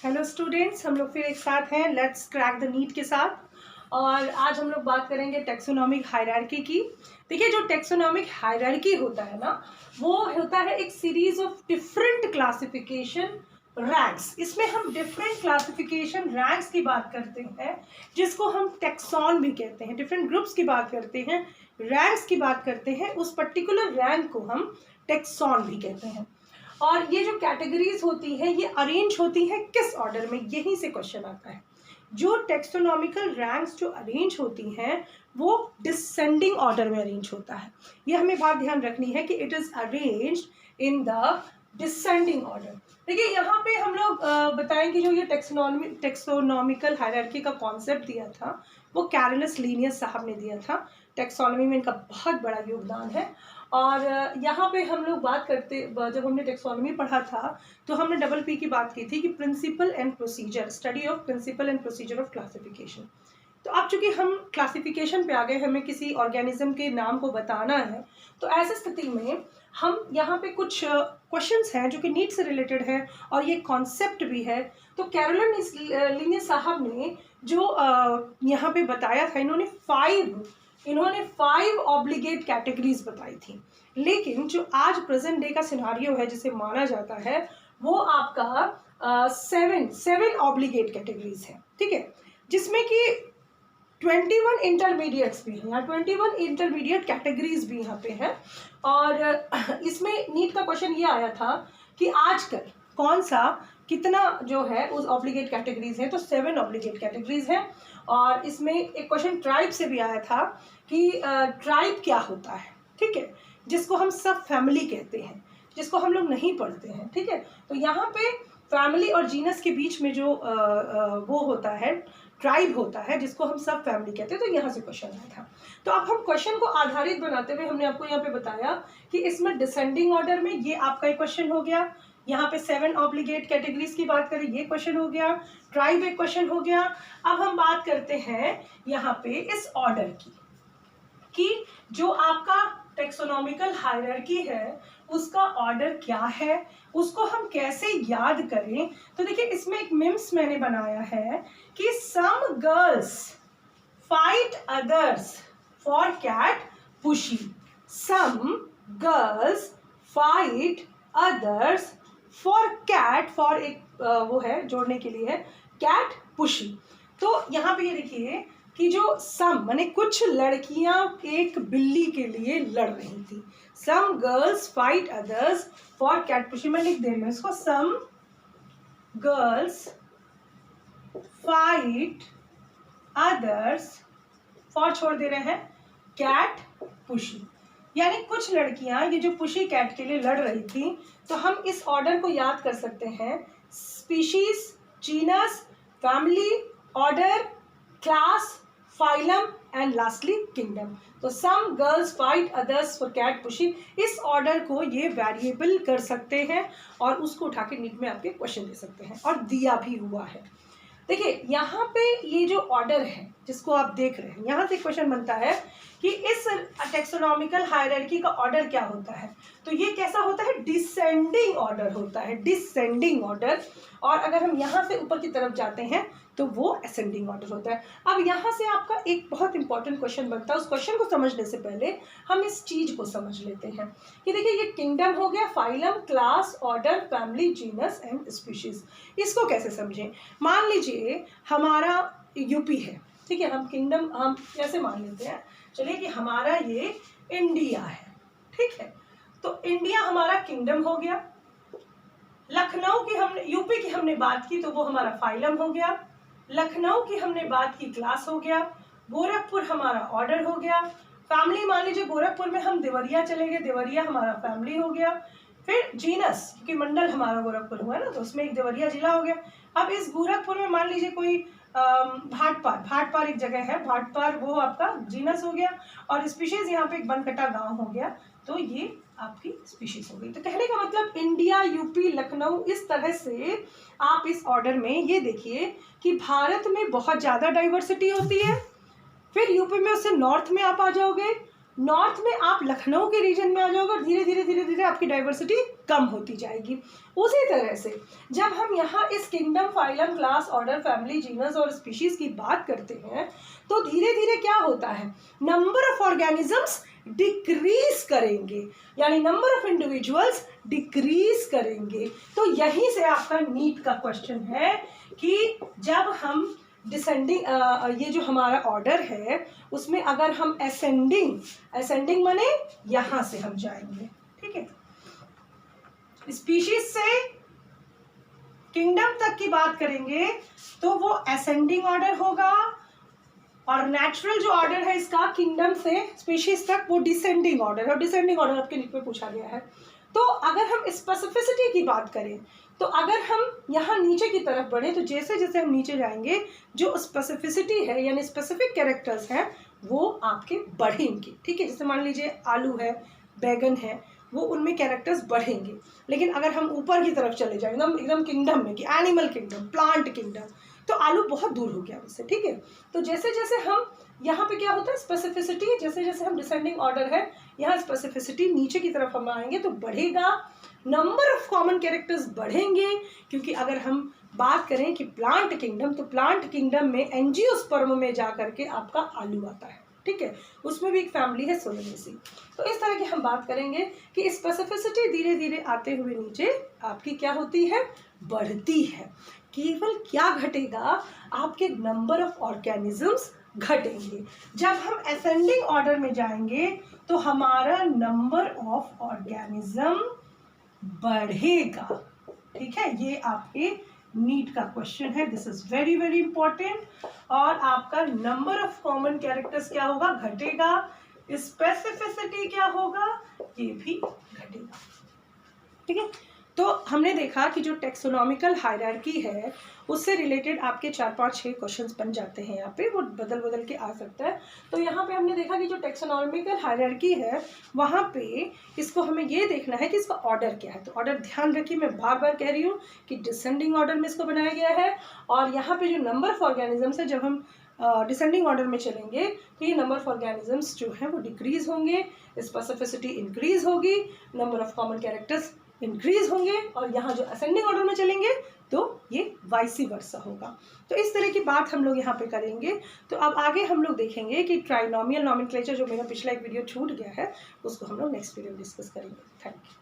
Hello students, हम लोग फिर एक साथ हैं लेट्स क्रैक द नीट के साथ। और आज हम लोग बात करेंगे टेक्सोनॉमिक हायरार्की की। देखिए, जो टेक्सोनॉमिक हायरार्की होता है ना, वो होता है एक series of different classification ranks. इसमें हम डिफरेंट क्लासिफिकेशन रैंक्स की बात करते हैं, जिसको हम टेक्सॉन भी कहते हैं। डिफरेंट ग्रुप्स की बात करते हैं, रैंक्स की बात करते हैं, उस पर्टिकुलर रैंक को हम टेक्सॉन भी कहते हैं। और ये जो कैटेगरीज होती हैं ये अरेंज होती हैं किस ऑर्डर में, यहीं से क्वेश्चन आता है। जो टेक्सोनॉमिकल रैंक्स जो अरेंज होती हैं वो डिसेंडिंग ऑर्डर में अरेंज होता है। ये हमें बात ध्यान रखनी है कि it is arranged in the descending order. देखिए, यहाँ पे हम लोग बताएंगे जो ये टेक्सोनॉमिकल हायरार्की का कॉन्सेप्ट दिया था वो कैरोलस लीनियस साहब ने दिया था। टेक्सोनॉमी में इनका बहुत बड़ा योगदान है। और यहाँ पे हम लोग बात करते, जब हमने टेक्सोनॉमी पढ़ा था तो हमने डबल पी की बात की थी कि principle and procedure, study of principle and procedure of classification. तो अब चूंकि हम क्लासिफिकेशन पे आ गए, हमें किसी ऑर्गेनिज्म के नाम को बताना है, तो ऐसी स्थिति में हम यहाँ पे कुछ क्वेश्चंस हैं जो कि नीट से रिलेटेड है और ये कॉन्सेप्ट भी है। तो कैरोलिन लीनियस साहब ने जो यहाँ पे बताया था, इन्होंने फाइव ऑब्लिगेट कैटेगरीज बताई थी। लेकिन जो आज प्रेजेंट डे का सिनारियो है जिसे माना जाता है वो आपका सेवन ऑब्लिगेट कैटेगरीज है, ठीक है, जिसमें कि 21 इंटरमीडिएट्स भी हैं, यहाँ 21 इंटरमीडिएट कैटेगरीज भी यहाँ पे हैं। और इसमें नीट का क्वेश्चन ये आया था कि आजकल कौन सा कितना जो है उस ऑब्लिगेट कैटेगरीज है, तो 7 ऑब्लिगेट कैटेगरीज हैं। और इसमें एक क्वेश्चन ट्राइब से भी आया था कि ट्राइब क्या होता है, ठीक है, जिसको हम सब फैमिली कहते हैं, जिसको हम लोग नहीं पढ़ते हैं, ठीक है। तो यहाँ पे फैमिली और जीनस के बीच में जो वो होता है, ट्राइब होता है, जिसको हम सब फैमिली कहते हैं। तो यहाँ से क्वेश्चन आया था। तो अब हम क्वेश्चन को आधारित बनाते हुए हमने आपको यहाँ पे बताया कि इसमें डिसेंडिंग ऑर्डर में ये आपका एक क्वेश्चन हो गया, यहाँ पे 7 ऑब्लिगेट कैटेगरीज की बात करें, ये क्वेश्चन हो गया, ट्राइब एक क्वेश्चन हो गया। अब हम बात करते हैं यहाँ पे इस ऑर्डर की कि जो आपका टेक्सोनॉमिकल हायरार्की है उसका ऑर्डर क्या है, उसको हम कैसे याद करें। तो देखिए, इसमें एक मिम्स मैंने बनाया है कि some girls fight others for cat pussy, some girls fight others for cat, for एक वो है जोड़ने के लिए है, कैट पुशी। तो यहाँ पे ये देखिए कि जो सम माने कुछ लड़कियां एक बिल्ली के लिए लड़ रही थी, some girls fight others for cat pussy. मैं लिख दे रही हूँ इसको, some girls fight others for छोड़ दे रहे हैं कैट पुशी, यानी कुछ लड़कियां ये जो पुशी कैट के लिए लड़ रही थी। तो हम इस ऑर्डर को याद कर सकते हैं, species, genus, family, order, class, phylum and lastly kingdom. तो some girls fight others for cat pushy, इस ऑर्डर को ये वेरिएबल कर सकते हैं और उसको उठा के नीट में आपके क्वेश्चन दे सकते हैं, और दिया भी हुआ है। देखिए, यहाँ पे ये जो ऑर्डर है जिसको आप देख रहे हैं, यहाँ से क्वेश्चन बनता है कि इस टेक्सोनॉमिकल हायरार्की का ऑर्डर क्या होता है। तो ये कैसा होता है, डिसेंडिंग ऑर्डर होता है, डिसेंडिंग ऑर्डर। और अगर हम यहाँ से ऊपर की तरफ जाते हैं तो वो असेंडिंग ऑर्डर होता है। अब यहाँ से आपका एक बहुत इंपॉर्टेंट क्वेश्चन बनता है। उस क्वेश्चन को समझने से पहले हम इस चीज को समझ लेते हैं कि देखिए, ये किंगडम हो गया, phylum, class, order, family, genus and species. इसको कैसे समझें, मान लीजिए हमारा यूपी है, ठीक है, हम किंगडम हम कैसे मान लेते हैं, चलिए कि हमारा ये इंडिया है, ठीक है। तो इंडिया हमारा किंगडम हो गया। लखनऊ की हमने, यूपी की हमने बात की तो वो हमारा फाइलम हो गया। लखनऊ की हमने बात की, क्लास हो गया। गोरखपुर हमारा ऑर्डर हो गया। फैमिली, मान लीजिए गोरखपुर में हम देवरिया चले गए, देवरिया हमारा फैमिली हो गया। फिर जीनस, क्योंकि मंडल हमारा गोरखपुर हुआ ना, तो उसमें एक देवरिया जिला हो गया। अब इस गोरखपुर में मान लीजिए कोई भाटपार एक जगह है, भाटपार, वो आपका जीनस हो गया। और स्पीशीज यहाँ पे एक बनकटा गांव हो गया, तो ये आपकी स्पीशीज हो गई। तो कहने का मतलब इंडिया, यूपी, लखनऊ, इस तरह से आप इस ऑर्डर में ये देखिए कि भारत में बहुत ज़्यादा डाइवर्सिटी होती है। फिर यूपी में उससे नॉर्थ में आप आ जाओगे, नॉर्थ में आप लखनऊ के रीजन में आ जाओगे और धीरे धीरे धीरे धीरे आपकी डाइवर्सिटी कम होती जाएगी। उसी तरह से जब हम यहाँ इस kingdom, phylum, class, order, family, genus और स्पीशीज की बात करते हैं तो धीरे धीरे क्या होता है, नंबर ऑफ ऑर्गेनिजम्स डिक्रीज करेंगे, यानी नंबर ऑफ इंडिविजुअल्स डिक्रीज करेंगे। तो यहीं से आपका नीट का क्वेश्चन है कि जब हम डिसेंडिंग, ये जो हमारा ऑर्डर है उसमें अगर हम असेंडिंग माने यहां से हम जाएंगे, ठीक है, स्पीशीज से किंगडम तक की बात करेंगे तो वो असेंडिंग ऑर्डर होगा, और नेचुरल जो ऑर्डर है इसका किंगडम से स्पीशीज तक वो डिसेंडिंग ऑर्डर है, और डिसेंडिंग ऑर्डर आपके नीट में पूछा गया है। तो अगर हम स्पेसिफिसिटी की बात करें तो अगर हम यहाँ नीचे की तरफ बढ़े तो जैसे जैसे हम नीचे जाएंगे जो स्पेसिफिसिटी है यानी स्पेसिफिक कैरेक्टर्स हैं वो आपके बढ़ेंगे, ठीक है। जैसे मान लीजिए आलू है, बैगन है, वो उनमें कैरेक्टर्स बढ़ेंगे। लेकिन अगर हम ऊपर की तरफ चले जाएंगे एकदम किंगडम में कि एनिमल किंगडम, प्लांट किंगडम, तो आलू बहुत दूर हो गया उससे, ठीक है। तो जैसे जैसे हम यहाँ पे क्या होता है स्पेसिफिसिटी, जैसे जैसे हम डिसेंडिंग ऑर्डर है यहाँ स्पेसिफिसिटी नीचे की तरफ हम आएंगे तो बढ़ेगा, नंबर ऑफ कॉमन कैरेक्टर्स बढ़ेंगे। क्योंकि अगर हम बात करें कि प्लांट किंगडम, तो प्लांट किंगडम में एंजियोस्पर्म में जा करके आपका आलू आता है, ठीक है, उसमें भी एक फैमिली है सोलेनेसी। तो इस तरह की हम बात करेंगे कि स्पेसिफिसिटी धीरे धीरे आते हुए नीचे आपकी क्या होती है, बढ़ती है। केवल क्या घटेगा, आपके नंबर ऑफ ऑर्गेनिजम्स घटेंगे। जब हम असेंडिंग ऑर्डर में जाएंगे तो हमारा नंबर ऑफ ऑर्गेनिज्म बढ़ेगा, ठीक है। ये आपके नीट का क्वेश्चन है, this is very very important. और आपका नंबर ऑफ कॉमन कैरेक्टर्स क्या होगा, घटेगा, स्पेसिफिसिटी क्या होगा, ये भी घटेगा, ठीक है। तो हमने देखा कि जो टेक्सोनॉमिकल हायरार्की है उससे रिलेटेड आपके 4-5-6 क्वेश्चंस बन जाते हैं, यहाँ पे वो बदल बदल के आ सकता है। तो यहाँ पे हमने देखा कि जो टेक्सोनॉमिकल हायरार्की है वहाँ पे इसको हमें ये देखना है कि इसका ऑर्डर क्या है। तो ऑर्डर ध्यान रखिए, मैं बार बार कह रही हूँ कि डिसेंडिंग ऑर्डर में इसको बनाया गया है, और यहाँ पे जो नंबर ऑफ ऑर्गेनिजम्स है जब हम डिसेंडिंग ऑर्डर में चलेंगे तो ये नंबर ऑफ ऑर्गेनिजम्स जो है वो डिक्रीज होंगे, स्पेसिफिसिटी इंक्रीज होगी, number of common characters increase होंगे, और यहाँ जो असेंडिंग ऑर्डर में चलेंगे तो ये वाइसी वर्सा होगा। तो इस तरह की बात हम लोग यहाँ पे करेंगे। तो अब आगे हम लोग देखेंगे कि ट्राइनोमियल नॉमेनक्लेचर, जो मेरा पिछला एक वीडियो छूट गया है, उसको हम लोग नेक्स्ट वीडियो में डिस्कस करेंगे। Thank you.